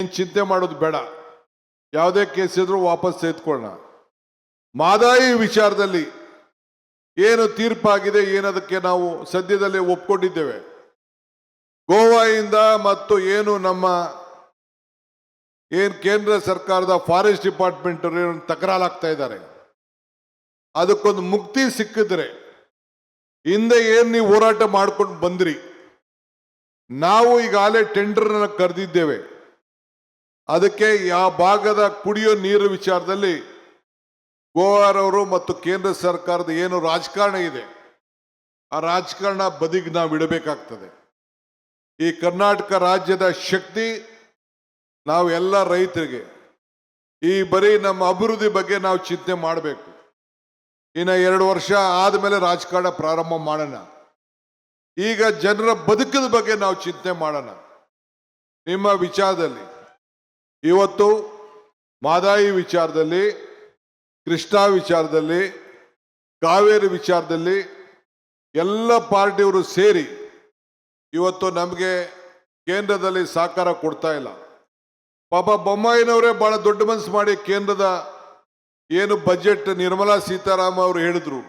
ನೀನು ಚಿಂತೆ ಮಾಡೋದು ಬೇಡ, ಯಾವುದೇ ಕೇಸ್ ಇದ್ರೂ ವಾಪಸ್ ತೆಗೆದುಕೊಳ್ಳೋಣ. ಮಾದಾಯಿ ವಿಚಾರದಲ್ಲಿ ಏನು ತೀರ್ಪಾಗಿದೆ ಏನದಕ್ಕೆ ನಾವು ಸದ್ಯದಲ್ಲೇ ಒಪ್ಕೊಂಡಿದ್ದೇವೆ. ಗೋವಾದಿಂದ ಮತ್ತು ಏನು ನಮ್ಮ ಕೇಂದ್ರ ಸರ್ಕಾರದ ಫಾರೆಸ್ಟ್ ಡಿಪಾರ್ಟ್ಮೆಂಟ್ ತಕರಾಲಾಗ್ತಾ ಇದ್ದಾರೆ, ಅದಕ್ಕೊಂದು ಮುಕ್ತಿ ಸಿಕ್ಕಿದ್ರೆ ಹಿಂದೆ ಏನ್ ನೀವು ಹೋರಾಟ ಮಾಡ್ಕೊಂಡು ಬಂದ್ರಿ, ನಾವು ಈಗಾಗಲೇ ಟೆಂಡರ್ನ ಕರೆದಿದ್ದೇವೆ. ಅದಕ್ಕೆ ಯಾವ ಭಾಗದ ಕುಡಿಯೋ ನೀರು ವಿಚಾರದಲ್ಲಿ ಗೋವಾರವರು ಮತ್ತು ಕೇಂದ್ರ ಸರ್ಕಾರದ ಏನು ರಾಜಕಾರಣ ಇದೆ ಆ ರಾಜಕಾರಣ ಬದಿಗೆ ನಾವು ಇಡಬೇಕಾಗ್ತದೆ. ಈ ಕರ್ನಾಟಕ ರಾಜ್ಯದ ಶಕ್ತಿ ನಾವು ಎಲ್ಲ ರೈತರಿಗೆ ಈ ಬರೀ ನಮ್ಮ ಅಭಿವೃದ್ಧಿ ಬಗ್ಗೆ ನಾವು ಚಿಂತೆ ಮಾಡಬೇಕು. ಇನ್ನು 2 ವರ್ಷ ಆದಮೇಲೆ ರಾಜಕಾರಣ ಪ್ರಾರಂಭ ಮಾಡೋಣ. ಈಗ ಜನರ ಬದುಕದ ಬಗ್ಗೆ ನಾವು ಚಿಂತೆ ಮಾಡೋಣ. ನಿಮ್ಮ ವಿಚಾರದಲ್ಲಿ ಇವತ್ತು ಮಾದಾಯಿ ವಿಚಾರದಲ್ಲಿ, ಕೃಷ್ಣಾ ವಿಚಾರದಲ್ಲಿ, ಕಾವೇರಿ ವಿಚಾರದಲ್ಲಿ ಎಲ್ಲ ಪಾರ್ಟಿಯವರು ಸೇರಿ ಇವತ್ತು ನಮಗೆ ಕೇಂದ್ರದಲ್ಲಿ ಸಹಕಾರ ಕೊಡ್ತಾ ಇಲ್ಲ. ಪಾಪ ಬೊಮ್ಮಾಯಿನವರೇ ಬಹಳ ದೊಡ್ಡ ಮನಸ್ಸು ಮಾಡಿ ಕೇಂದ್ರದ ಏನು ಬಜೆಟ್ ನಿರ್ಮಲಾ ಸೀತಾರಾಮನ್ ಅವರು ಹೇಳಿದ್ರು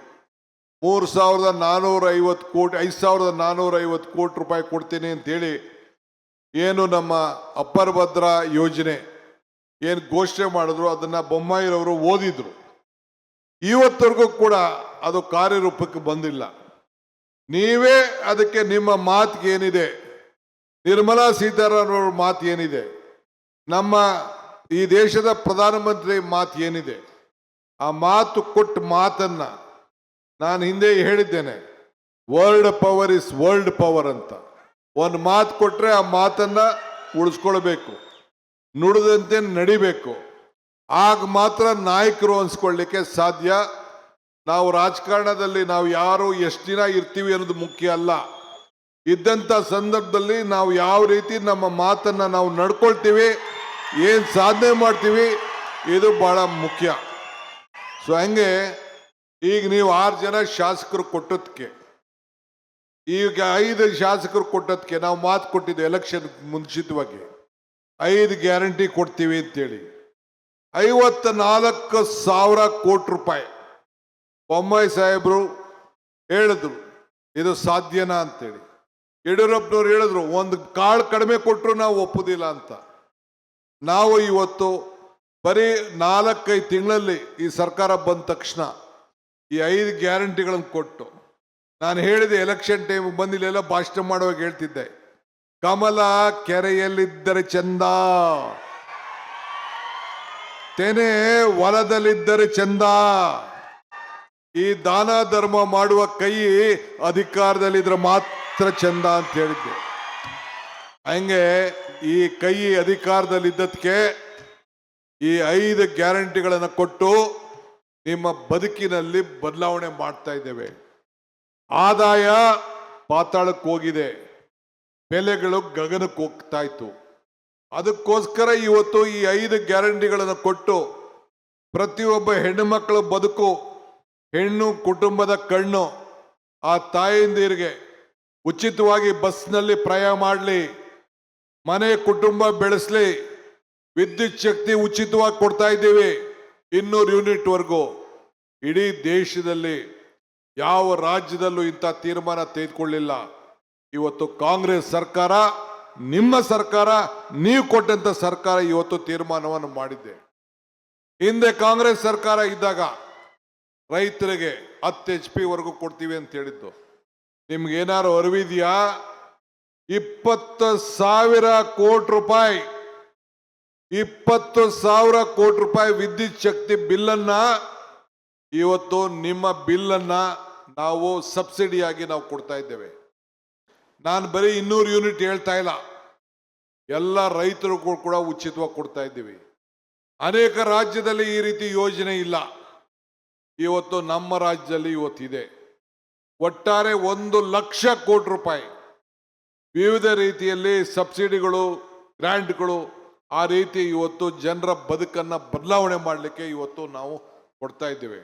3,450 ಕೋಟಿ 5,450 ಕೋಟಿ ರೂಪಾಯಿ ಕೊಡ್ತೀನಿ ಅಂತೇಳಿ ಏನು ನಮ್ಮ ಅಪ್ಪರ್ ಭದ್ರಾ ಯೋಜನೆ ಏನು ಘೋಷಣೆ ಮಾಡಿದ್ರು ಅದನ್ನ ಬೊಮ್ಮಾಯಿರವರು ಓದಿದ್ರು. ಇವತ್ತರೆಗೂ ಕೂಡ ಅದು ಕಾರ್ಯರೂಪಕ್ಕೆ ಬಂದಿಲ್ಲ. ನೀವೇ ಅದಕ್ಕೆ ನಿಮ್ಮ ಮಾತಿಗೆ ಏನಿದೆ, ನಿರ್ಮಲಾ ಸೀತಾರಾಮನ್ ಅವರ ಮಾತು ಏನಿದೆ, ನಮ್ಮ ಈ ದೇಶದ ಪ್ರಧಾನಮಂತ್ರಿ ಮಾತು ಏನಿದೆ, ಆ ಮಾತು ಕೊಟ್ಟ ಮಾತನ್ನ ನಾನು ಹಿಂದೆ ಹೇಳಿದ್ದೇನೆ, world power is world power ಅಂತ. ಒಂದು ಮಾತು ಕೊಟ್ರೆ ಆ ಮಾತನ್ನ ಉಳಿಸ್ಕೊಳ್ಬೇಕು, ನುಡಿದಂತೆ ನಡಿಬೇಕು. ಆಗ ಮಾತ್ರ ನಾಯಕರು ಅನ್ಸ್ಕೊಳ್ಳಿಕ್ಕೆ ಸಾಧ್ಯ. ನಾವು ರಾಜಕಾರಣದಲ್ಲಿ ನಾವು ಯಾರು ಎಷ್ಟು ದಿನ ಇರ್ತೀವಿ ಅನ್ನೋದು ಮುಖ್ಯ ಅಲ್ಲ. ಇದ್ದಂಥ ಸಂದರ್ಭದಲ್ಲಿ ನಾವು ಯಾವ ರೀತಿ ನಮ್ಮ ಮಾತನ್ನ ನಾವು ನಡ್ಕೊಳ್ತೀವಿ, ಏನ್ ಸಾಧನೆ ಮಾಡ್ತೀವಿ, ಇದು ಬಹಳ ಮುಖ್ಯ. ಸೊ ಹಂಗೆ ಈಗ ನೀವು 6 ಜನ ಶಾಸಕರು ಕೊಟ್ಟದಕ್ಕೆ, ಈಗ 5 ಶಾಸಕರು ಕೊಟ್ಟದಕ್ಕೆ ನಾವು ಮಾತು ಕೊಟ್ಟಿದ್ದೆ ಎಲೆಕ್ಷನ್ ಮುಂಚಿತವಾಗಿ 5 ಗ್ಯಾರಂಟಿ ಕೊಡ್ತೀವಿ ಅಂತೇಳಿ 54,000 ಕೋಟಿ ರೂಪಾಯಿ ಬೊಮ್ಮಾಯಿ ಸಾಹೇಬರು ಹೇಳಿದ್ರು ಇದು ಸಾಧ್ಯನಾ ಅಂತೇಳಿ. ಯಡಿಯೂರಪ್ಪನವ್ರು ಹೇಳಿದ್ರು ಒಂದು ಕಾಳು ಕಡಿಮೆ ಕೊಟ್ಟರು ನಾವು ಒಪ್ಪುದಿಲ್ಲ ಅಂತ. ನಾವು ಇವತ್ತು ಬರೀ 4-5 ತಿಂಗಳಲ್ಲಿ ಈ ಸರ್ಕಾರ ಬಂದ ತಕ್ಷಣ ಈ 5 ಗ್ಯಾರಂಟಿಗಳನ್ನು ಕೊಟ್ಟು, ನಾನು ಹೇಳಿದೆ ಎಲೆಕ್ಷನ್ ಟೈಮ್ ಬಂದಿಲ್ಲ ಭಾಷಣ ಮಾಡುವಾಗ ಹೇಳ್ತಿದ್ದೆ, ಕಮಲ ಕೆರೆಯಲ್ಲಿದ್ದರೆ ಚಂದ, ತೆನೆ ಹೊಲದಲ್ಲಿದ್ದರೆ ಚಂದ, ಈ ದಾನ ಧರ್ಮ ಮಾಡುವ ಕೈ ಅಧಿಕಾರದಲ್ಲಿದ್ರೆ ಮಾತ್ರ ಚಂದ ಅಂತ ಹೇಳಿದ್ದೆ. ಹಂಗೆ ಈ ಕೈ ಅಧಿಕಾರದಲ್ಲಿದ್ದದಕ್ಕೆ ಈ 5 ಗ್ಯಾರಂಟಿಗಳನ್ನು ಕೊಟ್ಟು ನಿಮ್ಮ ಬದುಕಿನಲ್ಲಿ ಬದಲಾವಣೆ ಮಾಡ್ತಾ ಇದ್ದೇವೆ. ಆದಾಯ ಪಾತಾಳಕ್ಕೆ ಹೋಗಿದೆ, ಬೆಲೆಗಳು ಗಗನಕ್ಕೆ ಹೋಗ್ತಾ ಇತ್ತು. ಅದಕ್ಕೋಸ್ಕರ ಇವತ್ತು ಈ 5 ಗ್ಯಾರಂಟಿಗಳನ್ನು ಕೊಟ್ಟು ಪ್ರತಿಯೊಬ್ಬ ಹೆಣ್ಣು ಮಕ್ಕಳ ಬದುಕು, ಹೆಣ್ಣು ಕುಟುಂಬದ ಕಣ್ಣು, ಆ ತಾಯಂದಿರಿಗೆ ಉಚಿತವಾಗಿ ಬಸ್ನಲ್ಲಿ ಪ್ರಯಾಣ ಮಾಡಲಿ, ಮನೆ ಕುಟುಂಬ ಬೆಳೆಸಲಿ, ವಿದ್ಯುತ್ ಶಕ್ತಿ ಉಚಿತವಾಗಿ ಕೊಡ್ತಾ ಇದ್ದೀವಿ 200 ಯೂನಿಟ್ವರೆಗೂ. ಇಡೀ ದೇಶದಲ್ಲಿ ಯಾವ ರಾಜ್ಯದಲ್ಲೂ ಇಂಥ ತೀರ್ಮಾನ ತೆಗೆದುಕೊಳ್ಳಿಲ್ಲ. ಇವತ್ತು ಕಾಂಗ್ರೆಸ್ ಸರ್ಕಾರ, ನಿಮ್ಮ ಸರ್ಕಾರ, ನೀವು ಕೊಟ್ಟಂತ ಸರ್ಕಾರ ಇವತ್ತು ತೀರ್ಮಾನವನ್ನು ಮಾಡಿದೆ. ಹಿಂದೆ ಕಾಂಗ್ರೆಸ್ ಸರ್ಕಾರ ಇದ್ದಾಗ ರೈತರಿಗೆ 10 HP ವರೆಗೂ ಕೊಡ್ತೀವಿ ಅಂತ ಹೇಳಿದ್ದು. ನಿಮ್ಗೆ ಏನಾರು ಅರಿವಿದೆಯಾ? 20,000 ಕೋಟಿ ರೂಪಾಯಿ 20,000 ಕೋಟಿ ರೂಪಾಯಿ ವಿದ್ಯುತ್ ಶಕ್ತಿ ಬಿಲ್ಲನ್ನ ಇವತ್ತು ನಿಮ್ಮ ಬಿಲ್ಲನ್ನ ನಾವು ಸಬ್ಸಿಡಿಯಾಗಿ ನಾವು ಕೊಡ್ತಾ ಇದ್ದೇವೆ. ನಾನು ಬರೀ 200 ಯೂನಿಟ್ ಹೇಳ್ತಾ ಇಲ್ಲ, ಎಲ್ಲ ರೈತರಿಗೂ ಕೂಡ ಉಚಿತವಾಗಿ ಕೊಡ್ತಾ ಇದ್ದೀವಿ. ಅನೇಕ ರಾಜ್ಯದಲ್ಲಿ ಈ ರೀತಿ ಯೋಜನೆ ಇಲ್ಲ, ಇವತ್ತು ನಮ್ಮ ರಾಜ್ಯದಲ್ಲಿ ಇವತ್ತಿದೆ. ಒಟ್ಟಾರೆ 1 ಲಕ್ಷ ಕೋಟಿ ರೂಪಾಯಿ ವಿವಿಧ ರೀತಿಯಲ್ಲಿ ಸಬ್ಸಿಡಿಗಳು, ಗ್ರಾಂಟ್ಗಳು, ಆ ರೀತಿ ಇವತ್ತು ಜನರ ಬದುಕನ್ನ ಬದಲಾವಣೆ ಮಾಡಲಿಕ್ಕೆ ಇವತ್ತು ನಾವು ಕೊಡ್ತಾ ಇದ್ದೇವೆ.